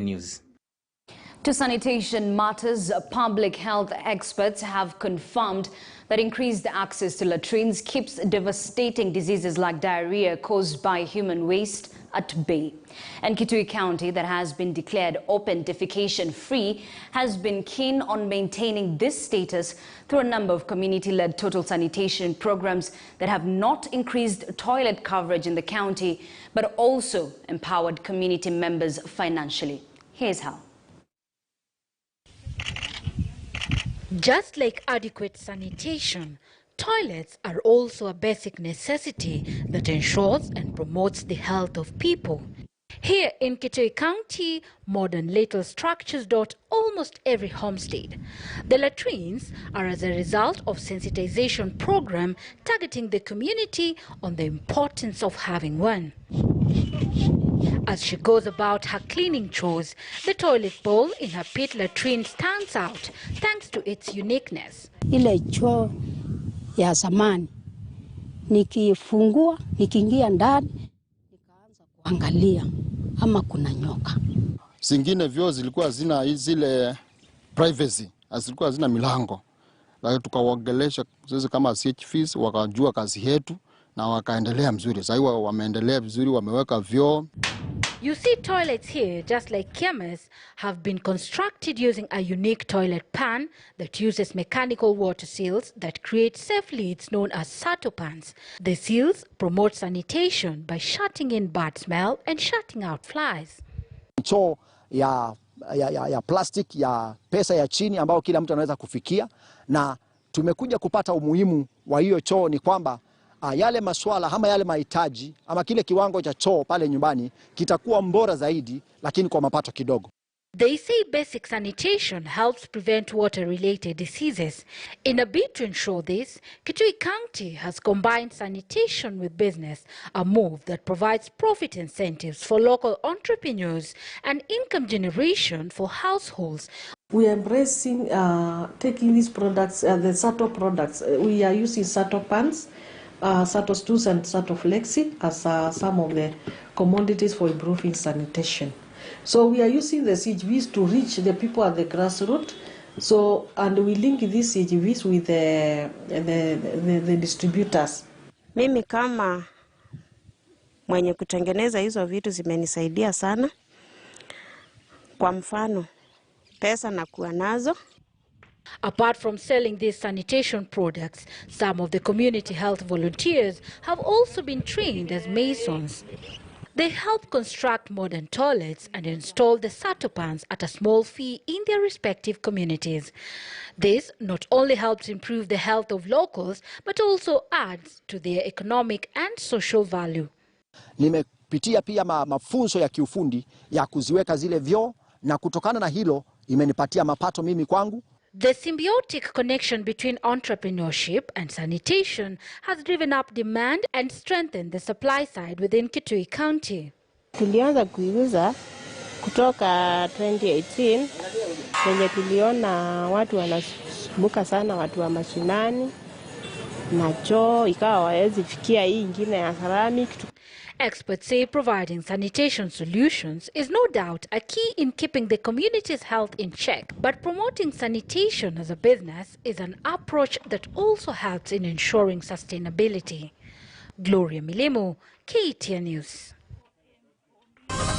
News. To sanitation matters, public health experts have confirmed that increased access to latrines keeps devastating diseases like diarrhea caused by human waste at bay. And Kitui County, that has been declared open defecation free, has been keen on maintaining this status through a number of community-led total sanitation programs that have not increased toilet coverage in the county, but also empowered community members financially. Here's how. Just like adequate sanitation, toilets are also a basic necessity that ensures and promotes the health of people. Here in Kitui County, modern little structures dot almost every homestead. The latrines are as a result of sensitization program targeting the community on the importance of having one. As she goes about her cleaning chores, the toilet bowl in her pit latrine stands out thanks to its uniqueness. Ile choo ya zamani nikifungua nikiingia ndani nikaanza kuangalia ama kuna nyoka. Zingine vyoo zilikuwa zina zile privacy, zilikuwa zina milango. Lakini tukawaongelesha sisi kama CHFs wakajua kazi yetu na wakaendelea mzuri. Sasa hivi wameendelea vizuri, wameweka vyoo. You see, toilets here, just like chemists, have been constructed using a unique toilet pan that uses mechanical water seals that create safe leads known as sato pans. The seals promote sanitation by shutting in bad smell and shutting out flies. Choo ya plastic ya pesa ya chini ambao kila mtu anaweza kufikia, na tumekuja kupata umuhimu wa hiyo choo ni kwamba yale maswala ama yale mahitaji ama kile kiwango cha choo pale nyumbani kitakuwa mbora zaidi, lakini kwa mapato kidogo. They say basic sanitation helps prevent water-related diseases. In a bid to ensure this, Kitui County has combined sanitation with business, a move that provides profit incentives for local entrepreneurs and income generation for households. We are embracing taking these products, the Sato products. We are using Sato pans, Sato Stews and Sato Flexi as some of the commodities for improving sanitation. So we are using the CGVs to reach the people at the grassroots. So, and we link these CGVs with the distributors. Mimi kama mwenye kutengeneza hizo vitu zimenisaidia sana. Kwa mfano, pesa nakuwa nazo. Apart from selling these sanitation products, some of the community health volunteers have also been trained as masons. They help construct modern toilets and install the sato pans at a small fee in their respective communities. This not only helps improve the health of locals, but also adds to their economic and social value. Nimepitia pia mafunzo ya kiufundi ya kuziweka zile vyoo, na kutokana na hilo imenipatia mapato mimi kwangu. The symbiotic connection between entrepreneurship and sanitation has driven up demand and strengthened the supply side within Kitui County. Tulianza kuiuza kutoka 2018, wenye tuliona watu wanasumbuka sana, watu wa mashinani, na choo ikawa hawezi fikia hii ingine ya ceramic. Experts say providing sanitation solutions is no doubt a key in keeping the community's health in check. But promoting sanitation as a business is an approach that also helps in ensuring sustainability. Gloria Milemo, KTN News.